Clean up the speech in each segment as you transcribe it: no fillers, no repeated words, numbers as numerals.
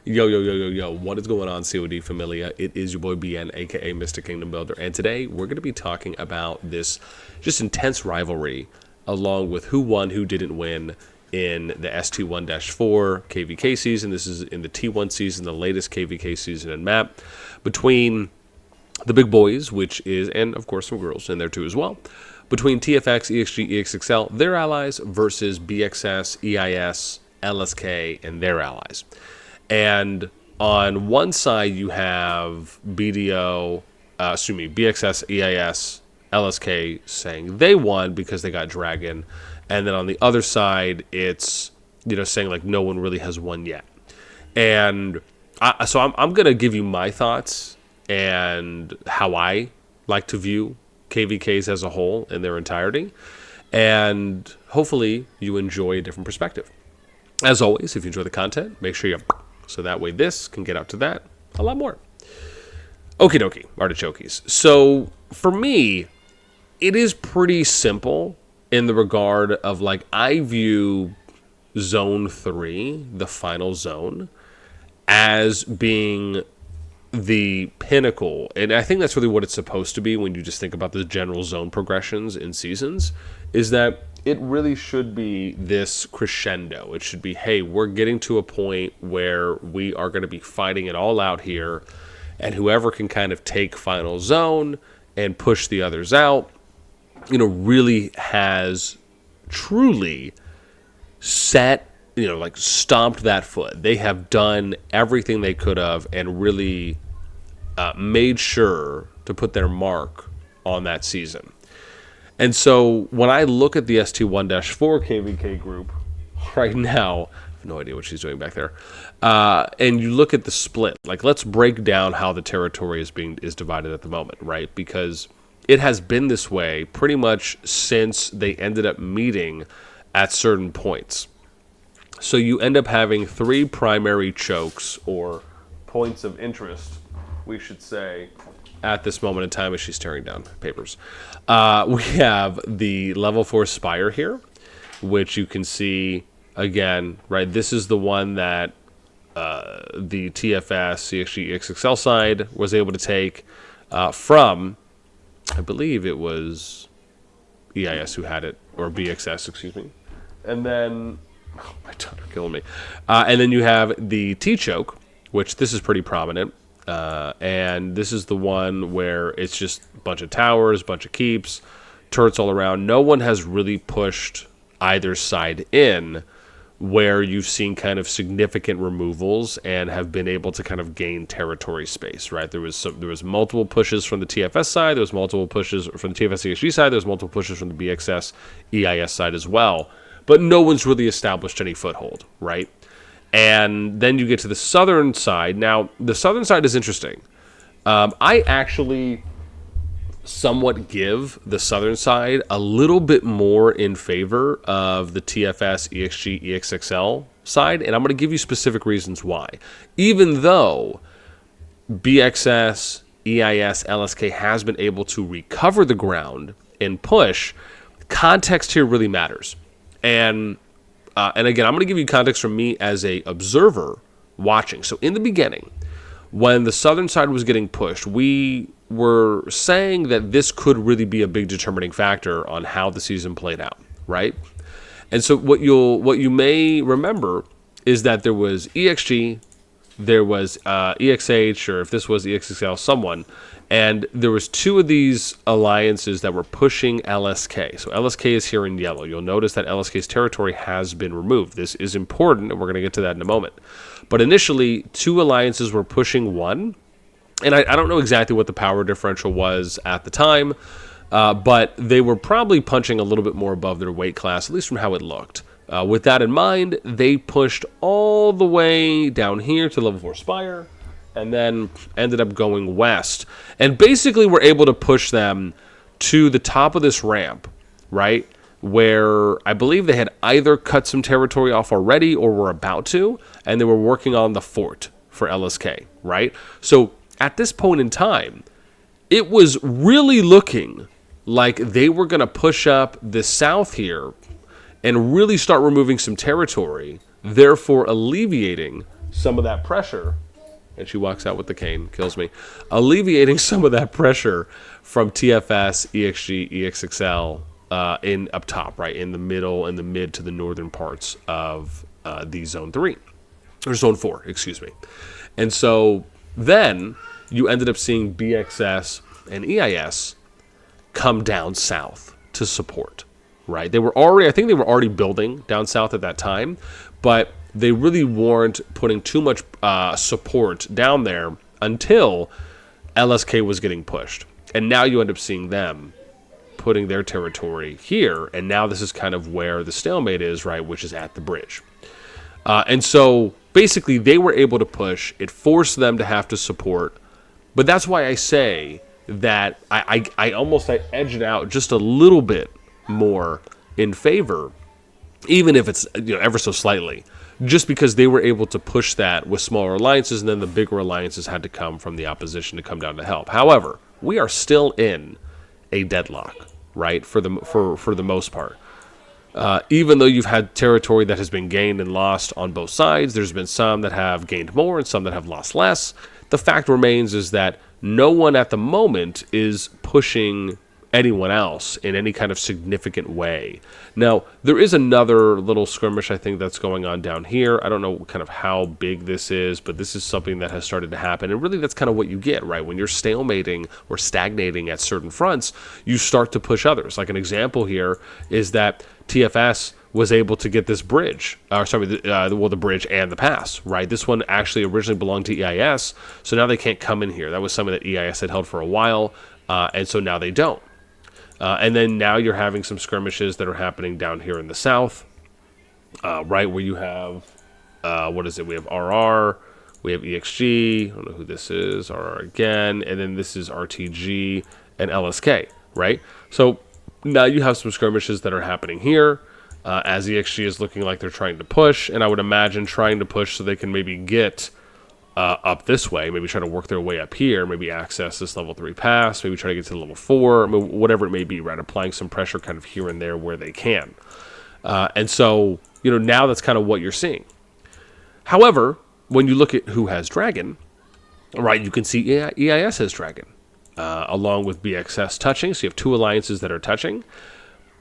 Yo, yo, yo, yo, yo, what is going on, COD Familia? It is your boy BN, aka Mr. Kingdom Builder, and today we're going to be talking about this just intense rivalry along with who won, who didn't win in the ST1-4 KVK season. This is in the T1 season, the latest KVK season and map, between the big boys, which is, and of course some girls in there too as well, between TFX, EXG, EXXL, their allies, versus BxS, EIS, LSK, and their allies. And on one side, you have BXS, EIS, LSK saying they won because they got Dragon. And then on the other side, it's, saying like no one really has won yet. And so I'm going to give you my thoughts and how I like to view KVKs as a whole in their entirety. And hopefully you enjoy a different perspective. As always, if you enjoy the content, make sure you so that way this can get out to that a lot more. Okie dokie, artichokes. So for me, it is pretty simple in the regard of like I view Zone 3, the final zone, as being the pinnacle. And I think that's really what it's supposed to be when you just think about the general zone progressions in seasons, is that it really should be this crescendo. It should be, hey, we're getting to a point where we are going to be fighting it all out here, and whoever can kind of take final zone and push the others out, really has truly set, like stomped that foot. They have done everything they could have and really made sure to put their mark on that season. And so when I look at the ST1-4 KVK group right now, I have no idea what she's doing back there, and you look at the split, like let's break down how the territory is divided at the moment, right? Because it has been this way pretty much since they ended up meeting at certain points. So you end up having three primary chokes or points of interest, we should say, at this moment in time as she's tearing down papers. We have the level 4 Spire here, which you can see, again, right, this is the one that the TFS, CXG, EXXL side was able to take from, I believe it was EIS who had it, or BxS, excuse me. And then, oh, my tongue are killing me. And then you have the T-choke, which this is pretty prominent. And this is the one where it's just a bunch of towers, bunch of keeps, turrets all around. No one has really pushed either side in where you've seen kind of significant removals and have been able to kind of gain territory space, right? There was multiple pushes from the TFS side. There was multiple pushes from the TFS CHG side. There was multiple pushes from the BxS EIS side as well. But no one's really established any foothold, right? And then you get to the southern side. Now, the southern side is interesting. I actually somewhat give the southern side a little bit more in favor of the TFS, EXG, EXXL side, and I'm going to give you specific reasons why. Even though BxS, EIS, LSK has been able to recover the ground and push, context here really matters. And again, I'm going to give you context from me as a observer watching. So in the beginning, when the southern side was getting pushed, we were saying that this could really be a big determining factor on how the season played out, right? And so what you may remember is that there was EXG, there was EXH, or if this was EXXL, someone, and there was two of these alliances that were pushing LSK. So LSK is here in yellow. You'll notice that LSK's territory has been removed. This is important, and we're going to get to that in a moment. But initially, two alliances were pushing one, and I don't know exactly what the power differential was at the time, but they were probably punching a little bit more above their weight class, at least from how it looked. With that in mind, they pushed all the way down here to level 4 Spire, and then ended up going west. And basically were able to push them to the top of this ramp, right? Where I believe they had either cut some territory off already or were about to, and they were working on the fort for LSK, right? So at this point in time, it was really looking like they were going to push up the south here and really start removing some territory, therefore alleviating some of that pressure, and she walks out with the cane, kills me, alleviating some of that pressure from TFS, EXG, EXXL in up top, right, in the middle, in the mid to the northern parts of the Zone 3, or Zone 4, excuse me. And so then you ended up seeing BxS and EIS come down south to support, right? They were already, I think they were already building down south at that time, but they really weren't putting too much support down there until LSK was getting pushed. And now you end up seeing them putting their territory here, and now this is kind of where the stalemate is, right, which is at the bridge. And so basically they were able to push. It forced them to have to support. But that's why I say that I almost edge it out just a little bit more in favor, even if it's, you know, ever so slightly, just because they were able to push that with smaller alliances, and then the bigger alliances had to come from the opposition to come down to help. However, we are still in a deadlock, right, for the most part. Even though you've had territory that has been gained and lost on both sides, there's been some that have gained more and some that have lost less. The fact remains is that no one at the moment is pushing anyone else in any kind of significant way. Now, there is another little skirmish, I think, that's going on down here. I don't know kind of how big this is, but this is something that has started to happen. And really, that's kind of what you get, right? When you're stalemating or stagnating at certain fronts, you start to push others. Like an example here is that TFS was able to get this bridge, the bridge and the pass, right? This one actually originally belonged to EIS, so now they can't come in here. That was something that EIS had held for a while, and so now they don't. And then now you're having some skirmishes that are happening down here in the south, right, where you have, what is it? We have RR, we have EXG, I don't know who this is, RR again, and then this is RTG and LSK, right? So now you have some skirmishes that are happening here, as EXG is looking like they're trying to push, and I would imagine trying to push so they can maybe get up this way, maybe try to work their way up here, maybe access this level 3 pass, maybe try to get to level 4, I mean, whatever it may be, right? Applying some pressure kind of here and there where they can. And so, you know, now that's kind of what you're seeing. However, when you look at who has Dragon, right, you can see EIS has Dragon, along with BxS touching, so you have two alliances that are touching.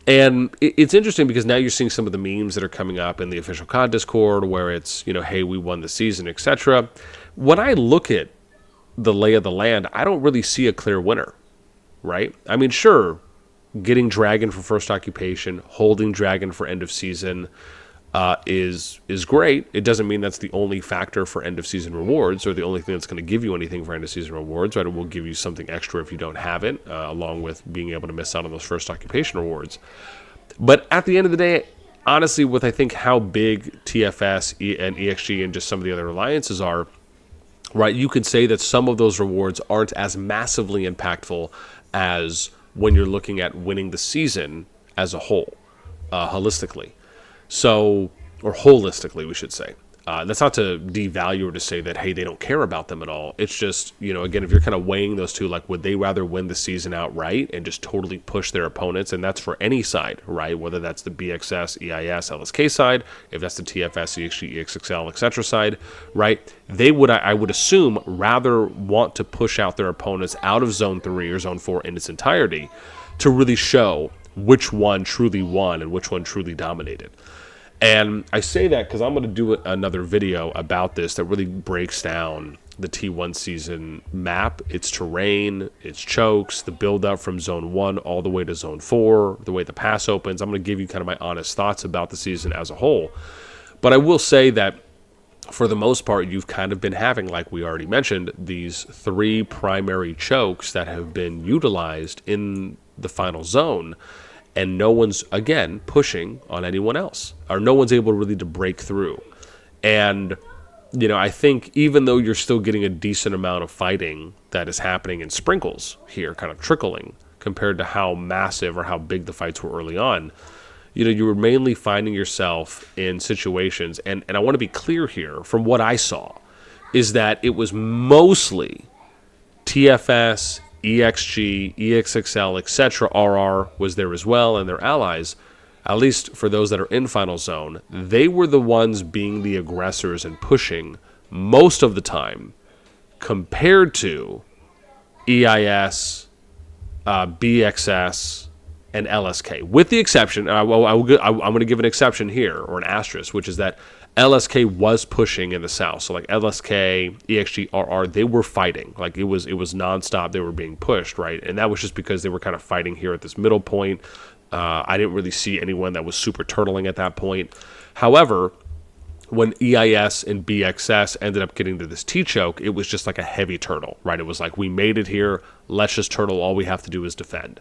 And it's interesting because now you're seeing some of the memes that are coming up in the official CoD Discord where it's, you know, hey, we won the season, etc. When I look at the lay of the land, I don't really see a clear winner, right? I mean, sure, getting Dragon for first occupation, holding Dragon for end of season is great. It doesn't mean that's the only factor for end of season rewards or the only thing that's going to give you anything for end of season rewards, right? It will give you something extra if you don't have it, along with being able to miss out on those first occupation rewards. But at the end of the day, honestly, with I think how big TFS and EXG and just some of the other alliances are, right, you could say that some of those rewards aren't as massively impactful as when you're looking at winning the season as a whole, holistically. So, or holistically, we should say. That's not to devalue or to say that, hey, they don't care about them at all. It's just, you know, again, if you're kind of weighing those two, like, would they rather win the season outright and just totally push their opponents? And that's for any side, right? Whether that's the BxS, EIS, LSK side, if that's the TFS, EXG, EXXL, etc. side, right? They would, I would assume, rather want to push out their opponents out of Zone 3 or Zone 4 in its entirety to really show which one truly won and which one truly dominated. And I say that because I'm going to do another video about this that really breaks down the T1 season map, its terrain, its chokes, the build-up from Zone 1 all the way to Zone 4, the way the pass opens. I'm going to give you kind of my honest thoughts about the season as a whole. But I will say that for the most part, you've kind of been having, like we already mentioned, these three primary chokes that have been utilized in the final zone. And no one's, again, pushing on anyone else. Or no one's able really to break through. And, you know, I think even though you're still getting a decent amount of fighting that is happening in sprinkles here, kind of trickling, compared to how massive or how big the fights were early on, you know, you were mainly finding yourself in situations, and I want to be clear here, from what I saw, is that it was mostly TFS, EXG, EXXL, etc. RR was there as well, and their allies, at least for those that are in Final Zone, they were the ones being the aggressors and pushing most of the time compared to EIS, BxS, and LSK, with the exception, I'm going to give an exception here, or an asterisk, which is that LSK was pushing in the south. So like LSK, EXG, RR, they were fighting. Like it was nonstop. They were being pushed, right? And that was just because they were kind of fighting here at this middle point. I didn't really see anyone that was super turtling at that point. However, when EIS and BxS ended up getting to this T-choke, it was just like a heavy turtle, right? It was like, we made it here, let's just turtle, all we have to do is defend.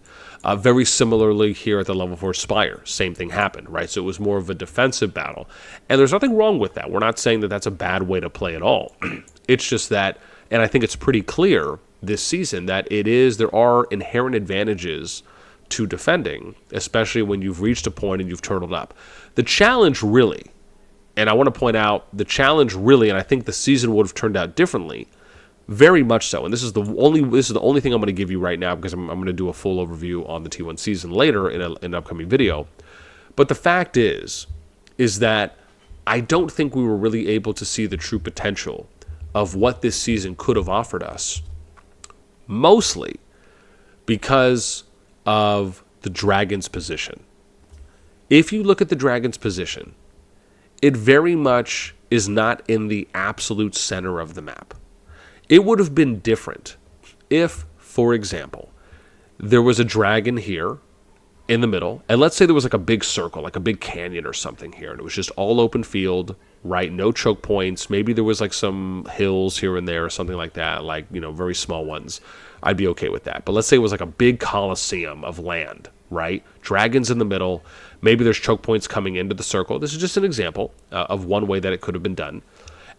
Very similarly here at the level 4 Spire, same thing happened, right? So it was more of a defensive battle. And there's nothing wrong with that. We're not saying that that's a bad way to play at all. It's just that, and I think it's pretty clear this season, that there are inherent advantages to defending, especially when you've reached a point and you've turtled up. The challenge really, and I want to point out, the challenge really, and I think the season would have turned out differently, very much so. And this is the only thing I'm going to give you right now, because I'm going to do a full overview on the T1 season later in an upcoming video. But the fact is that I don't think we were really able to see the true potential of what this season could have offered us, mostly because of the Dragon's position. If you look at the Dragon's position, it very much is not in the absolute center of the map. It would have been different if, for example, there was a dragon here in the middle, and let's say there was like a big circle, like a big canyon or something here, and it was just all open field, right? No choke points. Maybe there was like some hills here and there or something like that, like, very small ones. I'd be okay with that. But let's say it was like a big coliseum of land, right? Dragons in the middle. Maybe there's choke points coming into the circle. This is just an example of one way that it could have been done.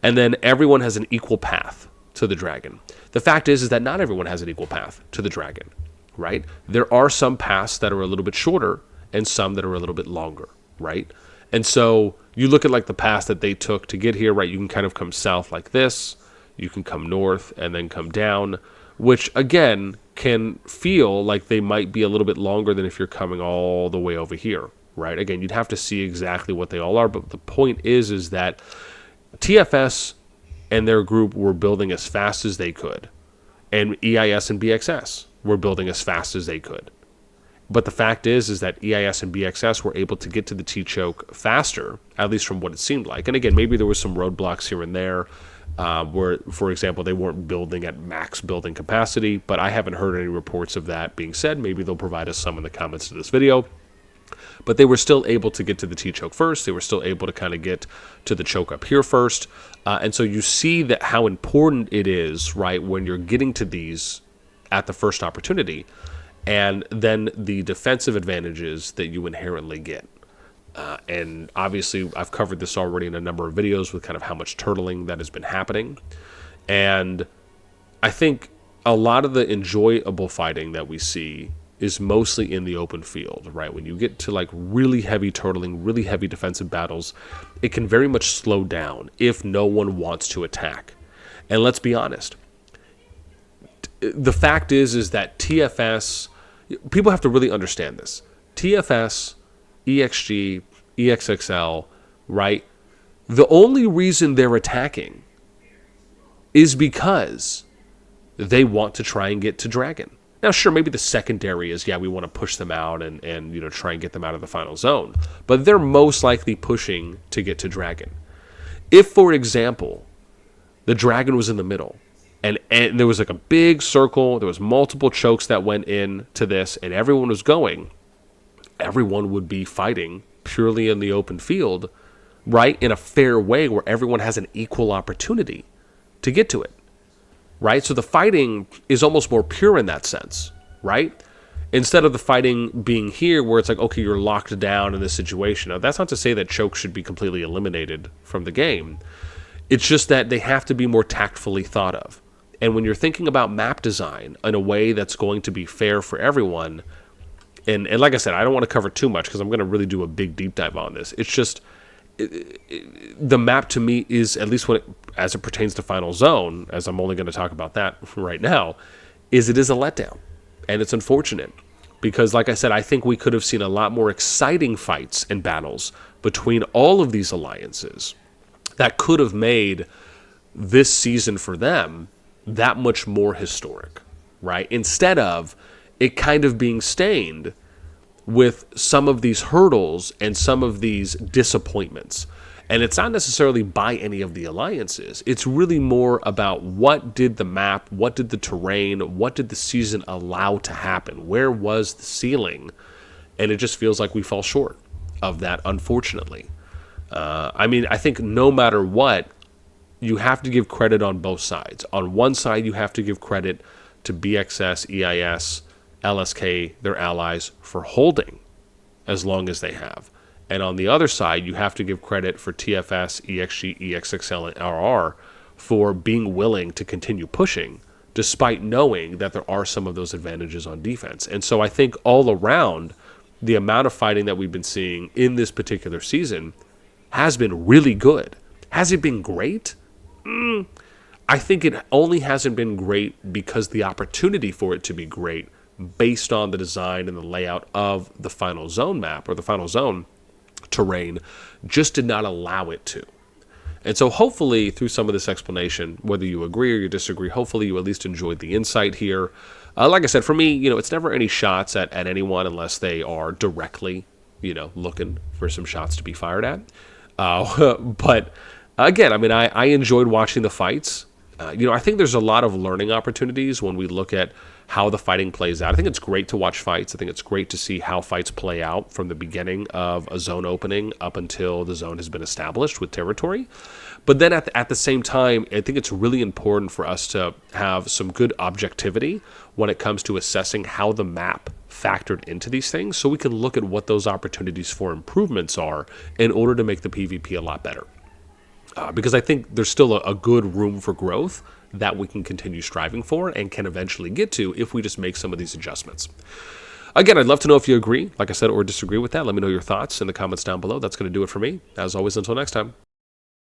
And then everyone has an equal path to the dragon. The fact is that not everyone has an equal path to the dragon, right? There are some paths that are a little bit shorter and some that are a little bit longer, right? And so you look at like the paths that they took to get here, right? You can kind of come south like this. You can come north and then come down, which again can feel like they might be a little bit longer than if you're coming all the way over here, right? Again, you'd have to see exactly what they all are, but the point is that TFS and their group were building as fast as they could, and EIS and BxS were building as fast as they could. But the fact is that EIS and BxS were able to get to the T-choke faster, at least from what it seemed like. And again, maybe there was some roadblocks here and there, where, for example, they weren't building at max building capacity, but I haven't heard any reports of that being said. Maybe they'll provide us some in the comments to this video. But they were still able to get to the T-choke first. They were still able to kind of get to the choke up here first. And so you see that how important it is, right, when you're getting to these at the first opportunity, and then the defensive advantages that you inherently get. And obviously, I've covered this already in a number of videos with kind of how much turtling that has been happening. And I think a lot of the enjoyable fighting that we see is mostly in the open field, right? When you get to like really heavy turtling, really heavy defensive battles, it can very much slow down if no one wants to attack. And let's be honest, the fact is that TFS, people have to really understand this. TFS, EXG, EXXL, right? The only reason they're attacking is because they want to try and get to Dragon. Now, sure, maybe the secondary is, we want to push them out and try and get them out of the final zone. But they're most likely pushing to get to Dragon. If, for example, the Dragon was in the middle, and there was like a big circle, there was multiple chokes that went in to this, and everyone was going, everyone would be fighting purely in the open field, right, in a fair way where everyone has an equal opportunity to get to it. Right? So the fighting is almost more pure in that sense, right? Instead of the fighting being here where it's like, okay, you're locked down in this situation. Now, that's not to say that chokes should be completely eliminated from the game. It's just that they have to be more tactfully thought of. And when you're thinking about map design in a way that's going to be fair for everyone, and like I said, I don't want to cover too much because I'm going to really do a big deep dive on this. It's just the map to me is, at least as it pertains to Final Zone, as I'm only going to talk about that right now, it is a letdown. And it's unfortunate because, like I said, I think we could have seen a lot more exciting fights and battles between all of these alliances that could have made this season for them that much more historic, right? Instead of it kind of being stained with some of these hurdles and some of these disappointments. And it's not necessarily by any of the alliances. It's really more about what did the map, what did the terrain, what did the season allow to happen? Where was the ceiling? And it just feels like we fall short of that, unfortunately. I think no matter what, you have to give credit on both sides. On one side, you have to give credit to BxS, EIS, LSK, their allies, for holding as long as they have. And on the other side, you have to give credit for TFS, EXG, EXXL, and RR for being willing to continue pushing, despite knowing that there are some of those advantages on defense. And so I think all around, the amount of fighting that we've been seeing in this particular season has been really good. Has it been great? I think it only hasn't been great because the opportunity for it to be great, based on the design and the layout of the final zone map, or the final zone terrain, just did not allow it to. And so hopefully through some of this explanation, whether you agree or you disagree, hopefully you at least enjoyed the insight here. Like I said, for me, it's never any shots at anyone unless they are directly, looking for some shots to be fired at. But again, I enjoyed watching the fights. I think there's a lot of learning opportunities when we look at how the fighting plays out. I think it's great to watch fights. I think it's great to see how fights play out from the beginning of a zone opening up until the zone has been established with territory. But then at the same time, I think it's really important for us to have some good objectivity when it comes to assessing how the map factored into these things, so we can look at what those opportunities for improvements are in order to make the PvP a lot better. Because I think there's still a good room for growth that we can continue striving for and can eventually get to if we just make some of these adjustments. Again, I'd love to know if you agree, like I said, or disagree with that. Let me know your thoughts in the comments down below. That's going to do it for me. As always, until next time.